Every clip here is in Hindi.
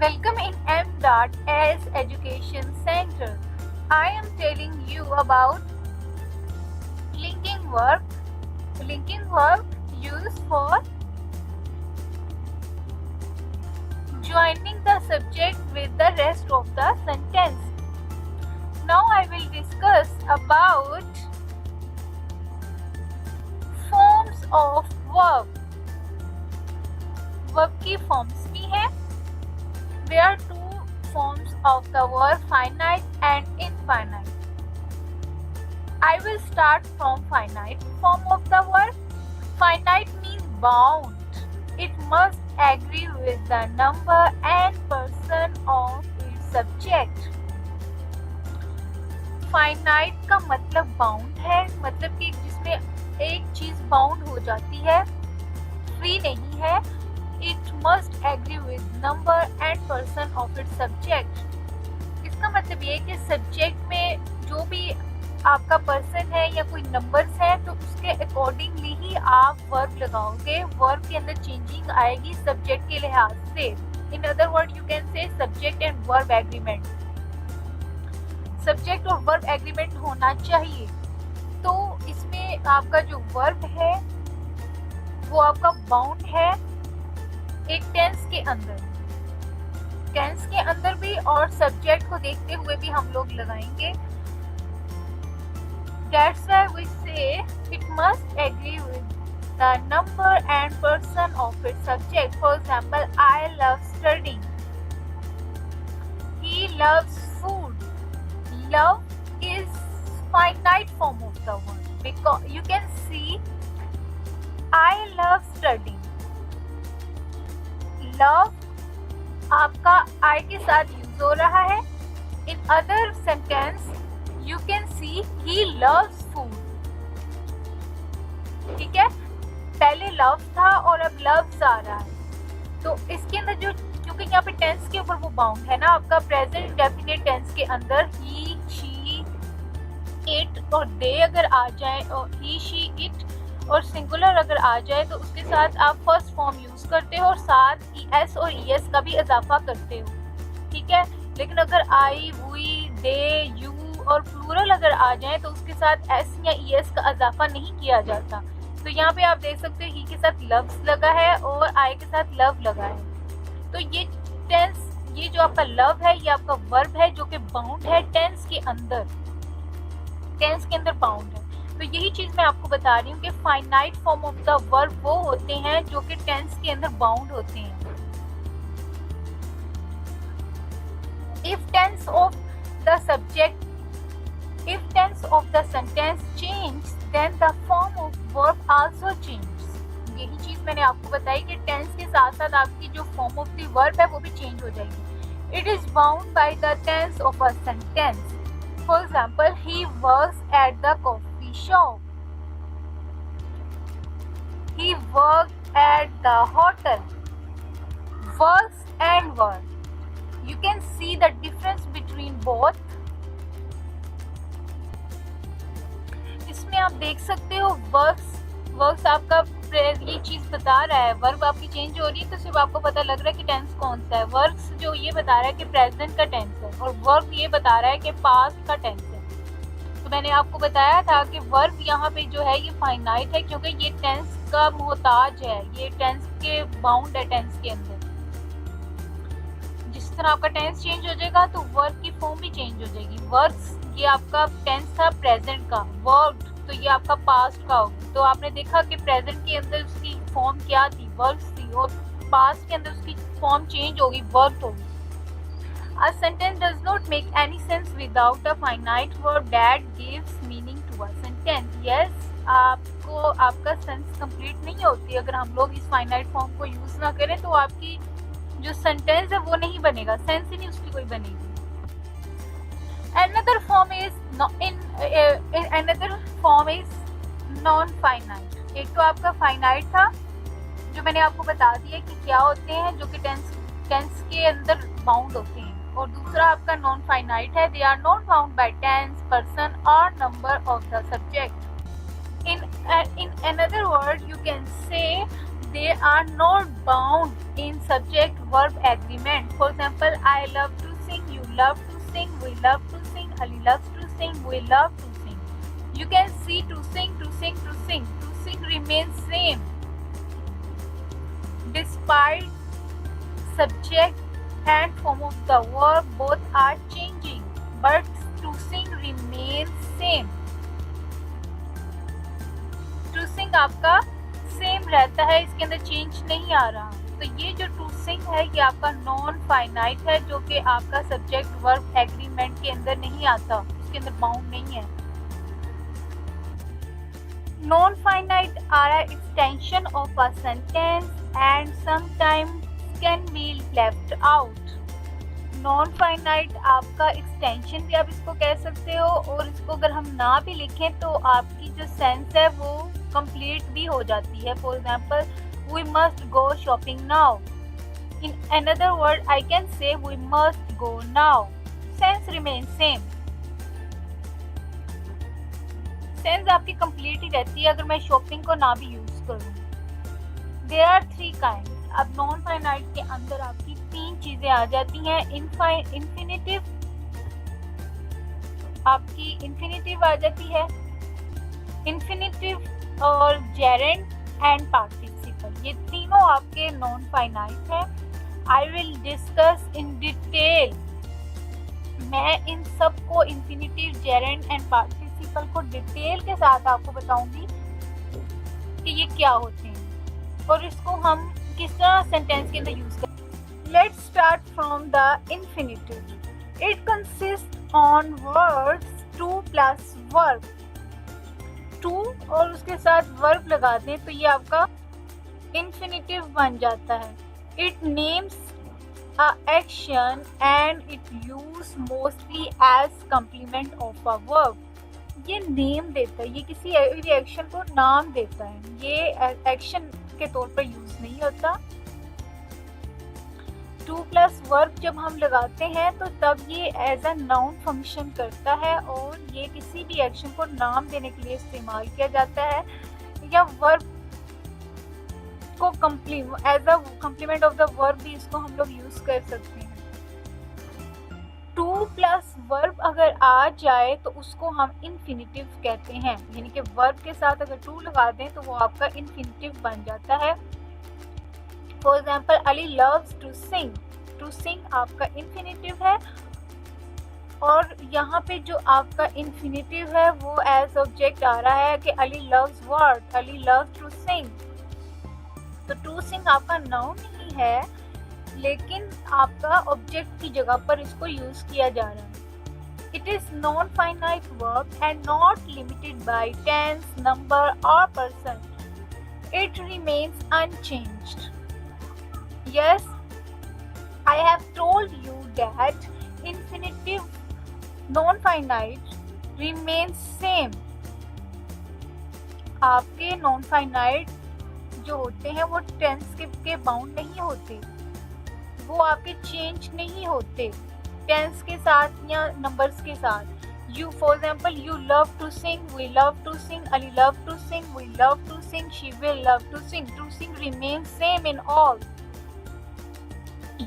Welcome in M. as Education Center. I am telling you about linking verb. Linking verb used for joining the subject with the rest of the sentence. Now I will discuss about forms of verb. Verb की forms भी हैं. There are two forms of the verb, finite and infinite. I will start from finite form of the verb. Finite means bound. It must agree with the number and person of its subject. Finite का मतलब bound है, मतलब कि जिसमें एक चीज bound हो जाती है, free नहीं है. It must agree with number and person of its subject. इसका मतलब ये है कि सब्जेक्ट में जो भी आपका पर्सन है या कोई नंबर्स है तो उसके अकॉर्डिंगली ही आप वर्ब लगाओगे. वर्ब के अंदर चेंजिंग आएगी सब्जेक्ट के लिहाज से. In other word you can say subject and verb agreement. Subject और वर्ब एग्रीमेंट होना चाहिए. तो इसमें आपका जो वर्ब है वो आपका बाउंड है एक टेंस के अंदर. टेंस के अंदर भी और सब्जेक्ट को देखते हुए भी हम लोग लगाएंगे. That's why we say it must agree with the number and person of its subject. For example, I love studying. He loves food. Love is finite form of the word because you can see I love studying. Love आपका I के साथ यूज हो रहा है. In other sentence you can see he loves food. ठीक है, पहले love था और अब loves आ रहा है. तो इसके अंदर जो क्योंकि यहाँ पे टेंस के ऊपर वो बाउंड है ना आपका प्रेजेंट डेफिनेट टेंस के अंदर he, she, it और they अगर आ जाए और he, she, it और सिंगुलर अगर आ जाए तो उसके साथ आप फर्स्ट फॉर्म यूज करते हो और साथ es और es का भी इजाफा करते हो. ठीक है, लेकिन अगर आई, वी, दे, यू और प्लूरल अगर आ जाए तो उसके साथ s या es का इजाफा नहीं किया जाता. तो यहाँ पे आप देख सकते हो ही के साथ loves लगा है और I के साथ love लगा है. तो ये टेंस, ये जो आपका love है ये आपका वर्ब है जो कि बाउंड है टेंस के अंदर. टेंस के अंदर बाउंड है. तो यही चीज मैं आपको बता रही हूँ कि finite form of the verb वो होते हैं जो कि टेंस के अंदर बाउंड होते हैं. If tense of the subject, if tense of the sentence changes, then the form of verb also changes. यही चीज मैंने आपको बताई कि टेंस के साथ साथ आपकी जो फॉर्म ऑफ द वर्ब है वो भी चेंज हो जाएगी. It is bound by the tense of a sentence. For example, he works at the coffee shop. He worked at the hotel. Works and work. You can see the difference between both. इसमें आप देख सकते हो वर्क्स आपका ये चीज बता रहा है. वर्ब आपकी चेंज हो रही है तो सिर्फ आपको पता लग रहा है कि टेंस कौन सा है. वर्क्स जो ये बता रहा है कि प्रेजेंट का टेंस है और वर्ब ये बता रहा है कि पास्ट का टेंस है. तो मैंने आपको बताया था कि वर्ब यहाँ पे जो है ये फाइनाइट है क्योंकि ये टेंस का मोहताज है. ये टेंस के बाउंड है टेंस के अंदर. जिस तरह आपका टेंस चेंज हो जाएगा तो वर्ब की फॉर्म भी चेंज हो जाएगी. वर्क्स ये आपका टेंस था प्रेजेंट का. वर्ब तो ये आपका पास्ट का होगा. तो आपने देखा कि प्रेजेंट के अंदर उसकी फॉर्म क्या थी, वर्ब्स थी, और पास्ट के अंदर उसकी फॉर्म चेंज होगी, वर्ब होगी. A sentence does not make any sense without a finite verb that gives meaning to a sentence. Yes, आपको आपका सेंस कंप्लीट नहीं होती अगर हम लोग इस फाइनाइट फॉर्म को यूज ना करें. तो आपकी जो सेंटेंस है वो नहीं बनेगा, सेंस ही नहीं उसकी कोई बनेगी. Another form is non-finite. एक तो आपका फाइनाइट था जो मैंने आपको बता दिया कि क्या होते हैं जो कि टेंस के अंदर बाउंड होते हैं. और दूसरा आपका नॉन फाइनाइट है. They are not bound by tense, person और number of the subject. In another word you can say they are not bound in subject verb agreement. For example, I love to sing, you love to sing, we love to sing, Ali loves to sing, we love to sing. You can see to sing, to sing, to sing. To sing remains same despite subject and form of the verb both are changing, but to sing remains same. To sing आपका सेम रहता है, इसके अंदर चेंज नहीं आ रहा। तो ये जो टू सिंग है ये आपका नॉन फाइनाइट है, जो कि आपका सब्जेक्ट वर्ब एग्रीमेंट के अंदर नहीं आता, इसके अंदर बाउंड नहीं है। Non finite are a extension of a sentence and sometimes can be left out. Non finite आपका एक्सटेंशन भी आप इसको कह सकते हो, और इसको अगर हम ना भी लिखें तो आपकी जो सेंस है वो कंप्लीट भी हो जाती है। For example, we must go shopping now. In another word I can say we must go now. Sense remain same, sense आपकी कंप्लीट ही रहती है अगर मैं शॉपिंग को ना भी यूज करूँ। There are three kind. अब नॉन फाइनाइट के अंदर आपकी तीन चीजें आ जाती हैं। इन्फिनिटिव, आपकी इन्फिनिटिव आ जाती है, इन्फिनिटिव और जेरेंड एंड पार्टिसिपल, ये तीनों आपके नॉन फाइनाइट है। I will discuss in detail, मैं इन सब को इन्फिनिटिव, जेरेंड एंड पार्टिसिपल को डिटेल के साथ आपको बताऊंगी कि ये क्या होते हैं और इसको हम किस तरह सेंटेंस के अंदर यूज करें। Let's start from the infinitive. It consist on words to plus verb. To और उसके साथ वर्ब लगा दें तो ये आपका इन्फिनिटिव बन जाता है। It names a action and it use mostly as complement of a verb. ये नेम देता है, ये किसी एक्शन को नाम देता है, ये एक्शन के तौर पर यूज नहीं होता। टू प्लस वर्ब जब हम लगाते हैं तो तब ये एज अ नाउन फंक्शन करता है और ये किसी भी एक्शन को नाम देने के लिए इस्तेमाल किया जाता है, या वर्ब को as a complement of the verb भी इसको हम लोग यूज कर सकते हैं। टू प्लस वर्ब अगर आ जाए तो उसको हम इन्फिनिटिव कहते हैं, यानी कि वर्ब के साथ अगर टू लगा दें तो वो आपका इन्फिनिटिव बन जाता है। For example, Ali loves to sing. To sing आपका इन्फिनिटिव है और यहाँ पे जो आपका इन्फिनिटिव है वो एज ऑब्जेक्ट आ रहा है कि Ali loves what, Ali loves to sing. तो टू सिंग आपका नाउन नहीं है, लेकिन आपका ऑब्जेक्ट की जगह पर इसको यूज किया जा रहा है। It is non finite verb and not limited by tense, number और person. It remains unchanged. Yes, I have told you that infinitive non-finite remains same. आपके non-finite जो होते हैं वो टेंस के बाउंड नहीं होते, वो आपके चेंज नहीं होते टेंस के साथ या नंबर्स के साथ। You, for example, you love to sing, we love to sing, Ali love to sing, we love to sing, she will love to sing. To sing remains same in all.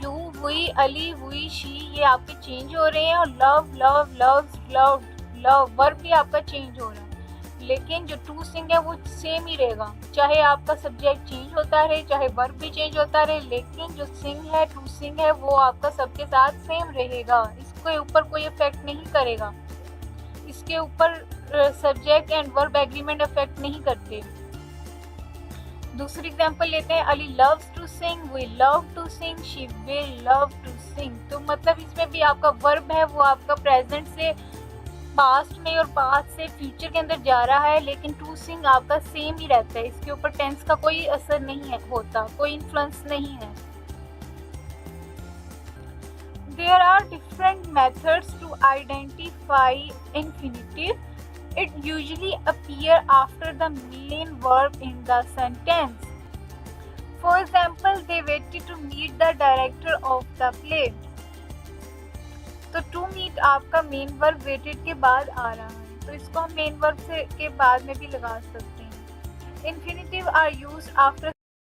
You, we, Ali, we, she ये आपके चेंज हो रहे हैं और love, love, loves, love, love verb भी आपका चेंज हो रहा है, लेकिन जो टू सिंग है वो सेम ही रहेगा। चाहे आपका सब्जेक्ट चेंज होता रहे, चाहे वर्ब भी चेंज होता रहे, लेकिन जो सिंग है, टू सिंग है, वो आपका सबके साथ सेम रहेगा। इसके ऊपर कोई इफेक्ट नहीं करेगा, इसके ऊपर subject and verb agreement effect नहीं करते। दूसरी एग्जांपल लेते हैं, Ali loves to sing, we love to sing, she will love to sing. तो मतलब इसमें भी आपका वर्ब है वो आपका प्रेजेंट से पास्ट में और पास्ट से फ्यूचर के अंदर जा रहा है, लेकिन टू सिंग आपका सेम ही रहता है, इसके ऊपर टेंस का कोई असर नहीं है होता, कोई इन्फ्लुएंस नहीं है। There are different methods to identify infinitive. It usually appear after the main verb in the sentence. For example, they waited to meet the director of the play. तो to meet आपका main verb waited के बाद आ रहा है, तो इसको हम main verb से के बाद में भी लगा सकते हैं। Infinitive are used after